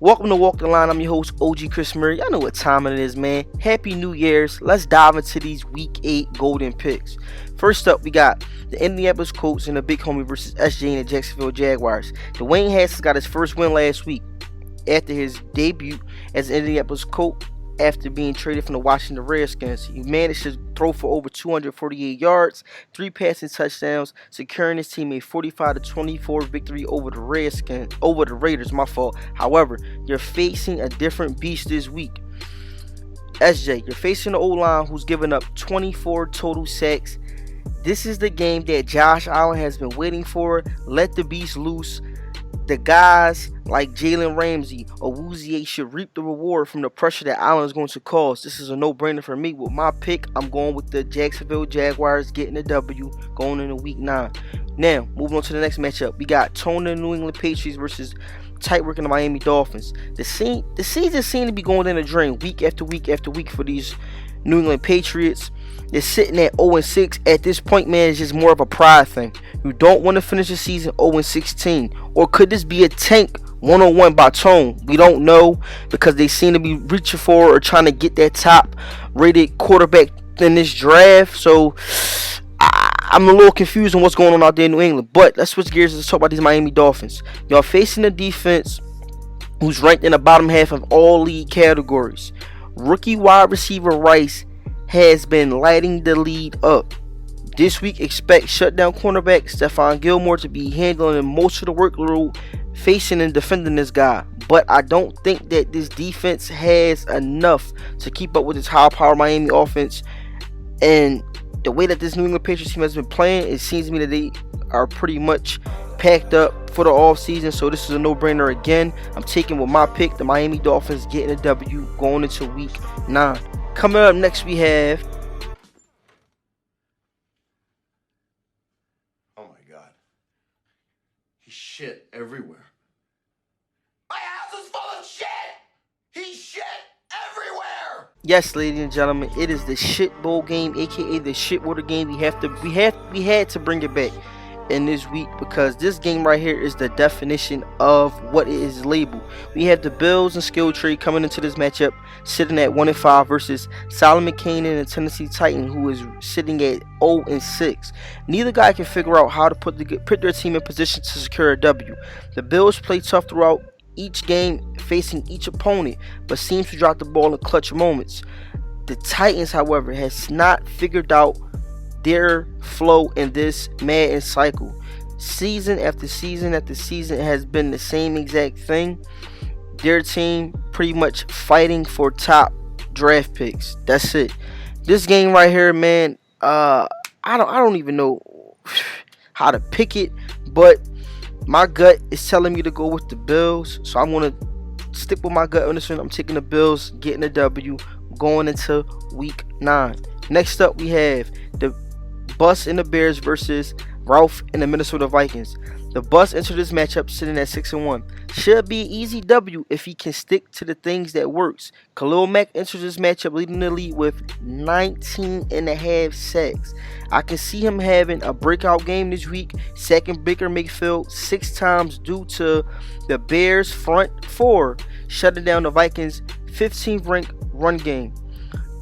Welcome to Walk the Line. I'm your host, OG Chris Murray. Y'all know what time it is, man. Happy New Year's. Let's dive into these Week 8 golden picks. First up, we got the Indianapolis Colts and the Big Homie versus SJ and the Jacksonville Jaguars. Dwayne Haskins got his first win last week after his debut as an Indianapolis Colt after being traded from the Washington Redskins. He managed to throw for over 248 yards, 3 passing touchdowns, securing his team a 45-24 victory over the Raiders. However, you're facing a different beast this week. SJ, you're facing the O-line who's given up 24 total sacks. This is the game that Josh Allen has been waiting for. Let the beast loose. The guys like Jalen Ramsey or Woozier should reap the reward from the pressure that Allen is going to cause. This is a no-brainer for me. With my pick, I'm going with the Jacksonville Jaguars getting the W going into Week 9. Now, moving on to the next matchup. We got Tony New England Patriots versus tight working the Miami Dolphins. The season seems to be going in a drain week after week after week for these New England Patriots. They're sitting at 0-6. At this point, man, it's just more of a pride thing. You don't want to finish the season 0-16. Or could this be a tank 101 by Tone? We don't know, because they seem to be reaching for or trying to get that top rated quarterback in this draft. So I'm a little confused on what's going on out there in New England. But let's switch gears and talk about these Miami Dolphins. Y'all facing a defense who's ranked in the bottom half of all league categories. Rookie wide receiver Rice has been lighting the lead up. This week, expect shutdown cornerback Stephon Gilmore to be handling most of the workload facing and defending this guy. But I don't think that this defense has enough to keep up with this high-power Miami offense. And the way that this New England Patriots team has been playing, it seems to me that they are pretty much packed up for the offseason. So this is a no-brainer again. I'm taking with my pick, the Miami Dolphins getting a W going into Week 9. Coming up next, we have... Oh my God. He's shit everywhere. My house is full of shit! He's shit everywhere! Yes, ladies and gentlemen, it is the shit bowl game, aka the shit water game. We had to bring it back in this week, because this game right here is the definition of what it is labeled. We have the Bills and skill trade coming into this matchup, sitting at 1-5 versus Solomon Kane and the Tennessee Titan, who is sitting at 0-6. Neither guy can figure out how to put their team in position to secure a W. The Bills play tough throughout each game, facing each opponent, but seems to drop the ball in clutch moments. The Titans, however, has not figured out their flow in this Madden cycle. Season after season after season has been the same exact thing. Their team pretty much fighting for top draft picks. That's it. This game right here, man, I don't even know how to pick it, but my gut is telling me to go with the Bills, so I'm gonna stick with my gut on this one. I'm taking the Bills getting a W going into Week 9. Next up, we have the Bucs and the Bears versus Ralph and the Minnesota Vikings. The Bucs enter this matchup sitting at 6-1. Should be an easy W if he can stick to the things that works. Khalil Mack enters this matchup leading the lead with 19.5 sacks. I can see him having a breakout game this week, sacking Baker Mayfield 6 times due to the Bears' front 4 shutting down the Vikings' 15th ranked run game,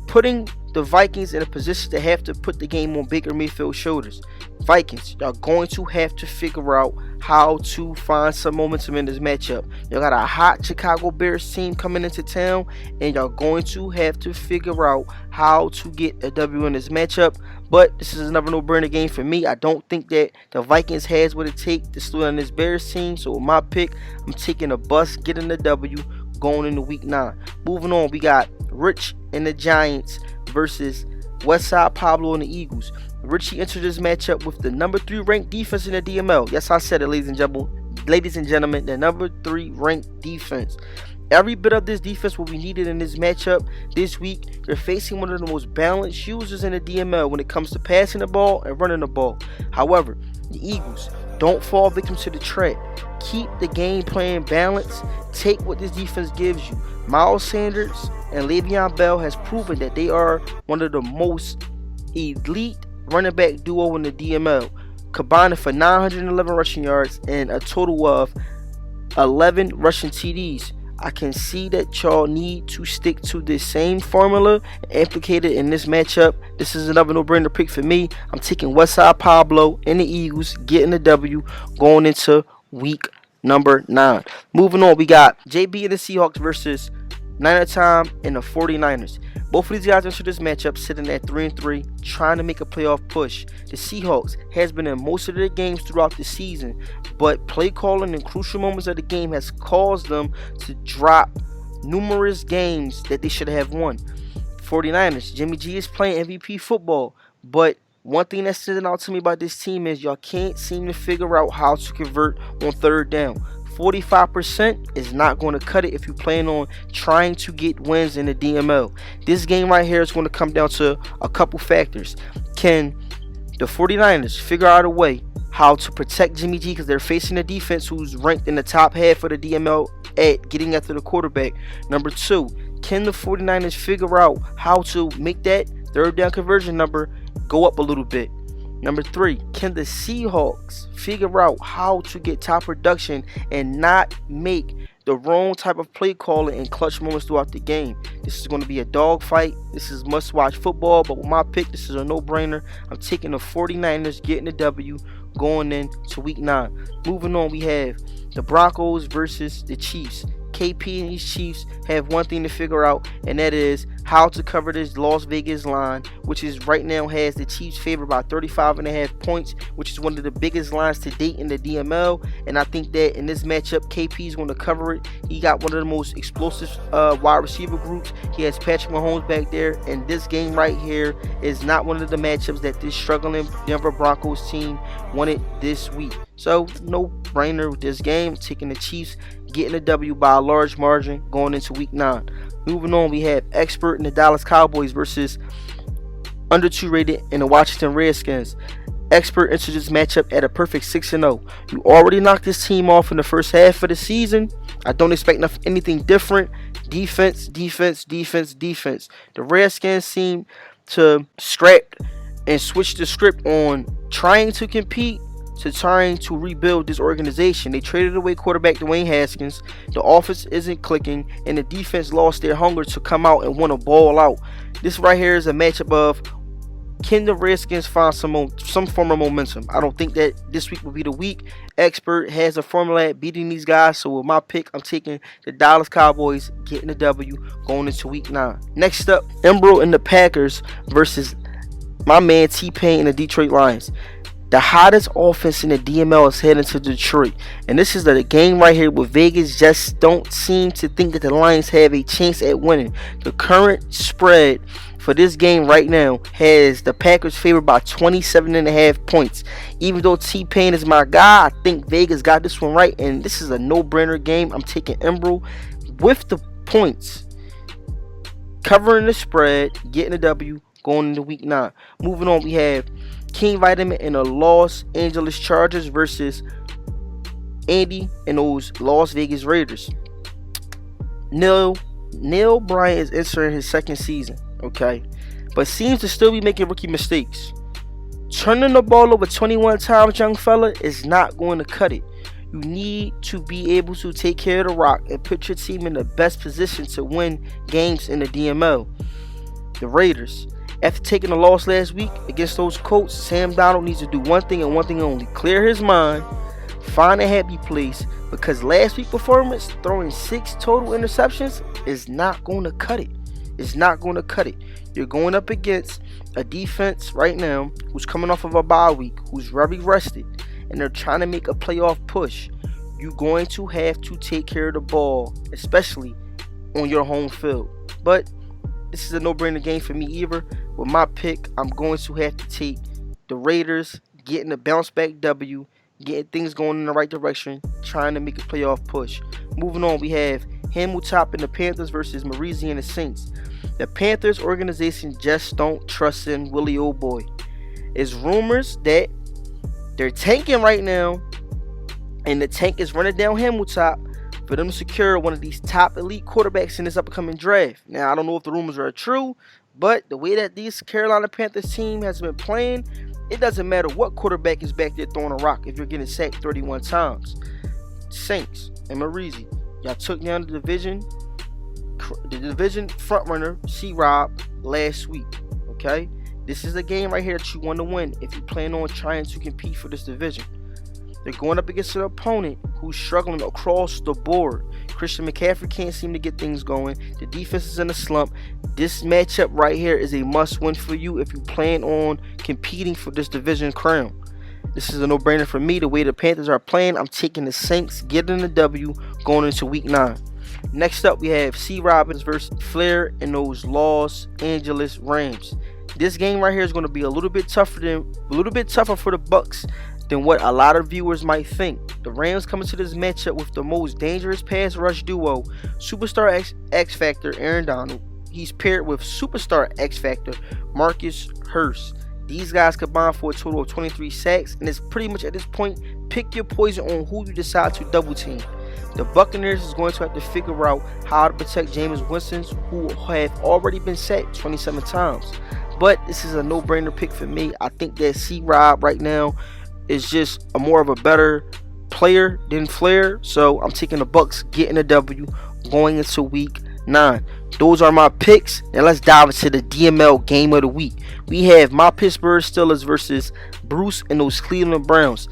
putting the Vikings in a position to have to put the game on Baker Mayfield's shoulders. Vikings, y'all going to have to figure out how to find some momentum in this matchup. Y'all got a hot Chicago Bears team coming into town, and y'all going to have to figure out how to get a W in this matchup. But this is another no-brainer game for me. I don't think that the Vikings has what it takes to slow down this Bears team. So with my pick, I'm taking a Bucs getting the W going into Week 9. Moving on, we got Rich and the Giants versus Westside Pablo and the Eagles. Richie entered this matchup with the number 3 ranked defense in the DML. Yes, I said it, ladies and gentlemen, the number 3 ranked defense. Every bit of this defense will be needed in this matchup this week. You're facing one of the most balanced users in the DML when it comes to passing the ball and running the ball. However, the Eagles don't fall victim to the trap. Keep the game plan balanced. Take what this defense gives you. Miles Sanders and Le'Veon Bell has proven that they are one of the most elite running back duo in the DML, combining for 911 rushing yards and a total of 11 rushing TDs. I can see that y'all need to stick to this same formula and implicate it in this matchup. This is another no-brainer pick for me. I'm taking Westside Pablo and the Eagles getting the W going into week number 9. Moving on, we got JB and the Seahawks versus Niner Time and the 49ers. Both of these guys enter this matchup sitting at 3-3, trying to make a playoff push. The Seahawks has been in most of their games throughout the season, but play calling in crucial moments of the game has caused them to drop numerous games that they should have won. 49ers, Jimmy G is playing MVP football, but one thing that's sitting out to me about this team is y'all can't seem to figure out how to convert on third down. 45% is not going to cut it if you plan on trying to get wins in the DML. This game right here is going to come down to a couple factors. Can the 49ers figure out a way how to protect Jimmy G, because they're facing a defense who's ranked in the top half of the DML at getting after the quarterback? Number 2, can the 49ers figure out how to make that third down conversion number go up a little bit? Number 3, can the Seahawks figure out how to get top production and not make the wrong type of play calling in clutch moments throughout the game? This is going to be a dogfight. This is must-watch football, but with my pick, this is a no-brainer. I'm taking the 49ers getting the W going into week 9. Moving on, we have the Broncos versus the Chiefs. KP and these Chiefs have one thing to figure out, and that is how to cover this Las Vegas line, which is right now has the Chiefs favored by 35.5 points, which is one of the biggest lines to date in the DML. And I think that in this matchup, KP is going to cover it. He got one of the most explosive wide receiver groups. He has Patrick Mahomes back there, and this game right here is not one of the matchups that this struggling Denver Broncos team wanted this week. So no brainer with this game, taking the Chiefs getting a W by a large margin going into week 9. Moving on, we have Expert and the Dallas Cowboys versus under 2 rated in the Washington Redskins. Expert enters this matchup at a perfect 6-0. You already knocked this team off in the first half of the season. I don't expect anything different. Defense, defense, defense, defense. The Redskins seem to scrap and switch the script on trying to compete to trying to rebuild this organization. They traded away quarterback Dwayne Haskins. The offense isn't clicking, and the defense lost their hunger to come out and want to ball out. This right here is a matchup of, can the Redskins find some form of momentum? I don't think that this week will be the week. Expert has a formula at beating these guys, so with my pick, I'm taking the Dallas Cowboys getting the W going into week 9. Next up, Embro and the Packers versus my man T-Pain and the Detroit Lions. The hottest offense in the DML is heading to Detroit. And this is the game right here where Vegas just don't seem to think that the Lions have a chance at winning. The current spread for this game right now has the Packers favored by 27.5 points. Even though T-Pain is my guy, I think Vegas got this one right. And this is a no-brainer game. I'm taking Embro with the points, covering the spread, getting a W going into week 9. Moving on, we have King Vitamin and the Los Angeles Chargers versus Andy and those Las Vegas Raiders. Neil Bryant is entering his second season, okay, but seems to still be making rookie mistakes. Turning the ball over 21 times, young fella, is not going to cut it. You need to be able to take care of the rock and put your team in the best position to win games in the DML. The Raiders, after taking a loss last week against those Colts, Sam Darnold needs to do one thing and one thing only: clear his mind, find a happy place, because last week's performance, throwing 6 total interceptions, is not going to cut it. It's not going to cut it. You're going up against a defense right now who's coming off of a bye week, who's very rested, and they're trying to make a playoff push. You're going to have to take care of the ball, especially on your home field. But this is a no-brainer game for me either. With my pick, I'm going to have to take the Raiders, getting a bounce-back W, getting things going in the right direction, trying to make a playoff push. Moving on, we have Hamilton and the Panthers versus Marizi and the Saints. The Panthers organization just don't trust in Willie O'Boy. It's rumors that they're tanking right now, and the tank is running down Hamilton for them to secure one of these top elite quarterbacks in this upcoming draft. Now, I don't know if the rumors are true, but the way that these Carolina Panthers team has been playing, it doesn't matter what quarterback is back there throwing a rock if you're getting sacked 31 times. Saints and Marizi, Y'all took down the division frontrunner C-Rob last week. Okay, this is a game right here that you want to win if you plan on trying to compete for this division. They're going up against an opponent who's struggling across the board. Christian McCaffrey can't seem to get things going. The defense is in a slump. This matchup right here is a must-win for you if you plan on competing for this division crown. This is a no-brainer for me. The way the Panthers are playing, I'm taking the Saints, getting the W going into Week 9. Next up, we have C. Robbins versus Flair and those Los Angeles Rams. This game right here is going to be a little bit tougher for the Bucks than what a lot of viewers might think. The Rams come into this matchup with the most dangerous pass rush duo, superstar X Factor Aaron Donald. He's paired with superstar X Factor Marcus Hurst. These guys combine for a total of 23 sacks, and it's pretty much at this point, pick your poison on who you decide to double team. The Buccaneers is going to have to figure out how to protect Jameis Winston, who have already been sacked 27 times. But this is a no-brainer pick for me. I think that C-Rob right now is just more of a better player than Flair. So I'm taking the Bucks getting a W going into Week 9. Those are my picks. Now let's dive into the DML game of the week. We have my Pittsburgh Steelers versus Bruce and those Cleveland Browns.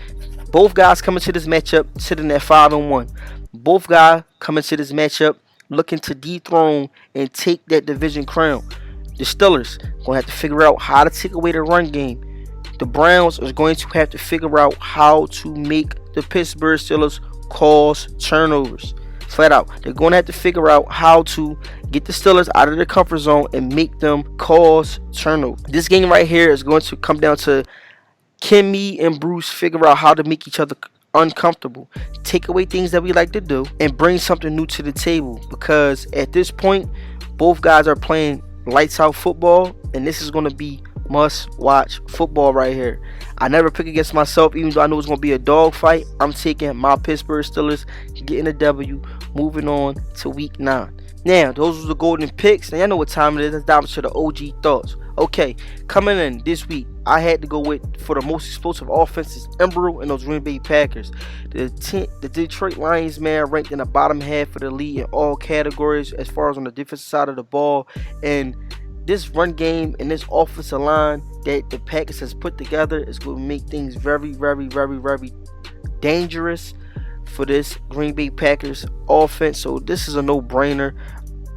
Both guys coming to this matchup sitting at 5-1. Both guys coming to this matchup looking to dethrone and take that division crown. The Steelers going to have to figure out how to take away the run game. The Browns are going to have to figure out how to make the Pittsburgh Steelers cause turnovers. Flat out, they're going to have to figure out how to get the Steelers out of their comfort zone and make them cause turnovers. This game right here is going to come down to Kimmy and Bruce figure out how to make each other uncomfortable, take away things that we like to do, and bring something new to the table. Because at this point, both guys are playing lights out football, and this is going to be must watch football right here. I never pick against myself, even though I know it's going to be a dog fight. I'm taking my Pittsburgh Steelers getting a W, moving on to Week 9. Now, those are the golden picks. Now, y'all know what time it is. Let's dive into the OG thoughts. Okay, coming in this week, I had to go with, for the most explosive offenses, Embrew and those Green Bay Packers. The Detroit Lions, man, ranked in the bottom half of the league in all categories as far as on the defensive side of the ball. And this run game and this offensive line that the Packers has put together is going to make things very, very, very, very dangerous for this Green Bay Packers offense. So this is a no-brainer.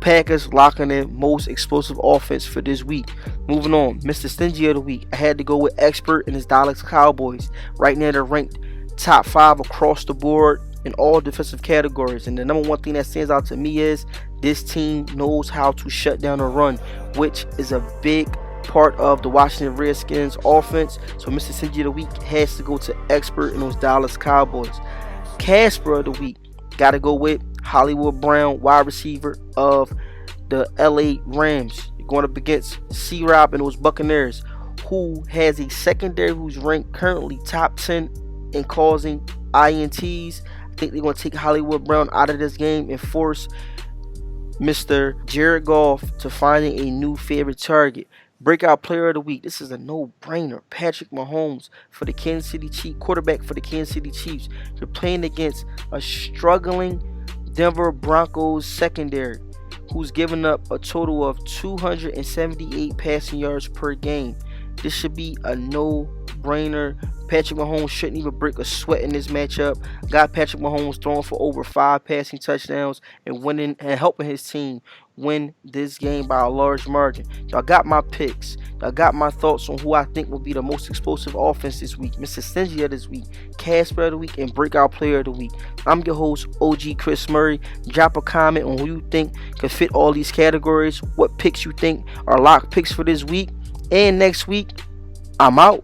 Packers locking in most explosive offense for this week. Moving on, Mr. Stingy of the week. I had to go with Expert and his Dallas Cowboys. Right now they're ranked top 5 across the board in all defensive categories. And the number one thing that stands out to me is this team knows how to shut down a run, which is a big part of the Washington Redskins offense. So Mr. Stingy of the week has to go to Expert and those Dallas Cowboys. Casper of the week. Got to go with Hollywood Brown, wide receiver of the LA Rams. You're going up against C-Rob and those Buccaneers, who has a secondary who's ranked currently top 10 in causing INTs. I think they're going to take Hollywood Brown out of this game and force Mr. Jared Goff to finding a new favorite target. Breakout player of the week. This is a no-brainer. Patrick Mahomes for the Kansas City Chiefs, quarterback for the Kansas City Chiefs. You're playing against a struggling Denver Broncos secondary who's given up a total of 278 passing yards per game. This should be a no-brainer. Patrick Mahomes shouldn't even break a sweat in this matchup. Got Patrick Mahomes throwing for over 5 passing touchdowns and winning and helping his team win this game by a large margin. Y'all got my picks. Y'all got my thoughts on who I think will be the most explosive offense this week. Mr. Stingy of this week, Casper of the week, and Breakout Player of the week. I'm your host, OG Chris Murray. Drop a comment on who you think can fit all these categories. What picks you think are lock picks for this week and next week. I'm out.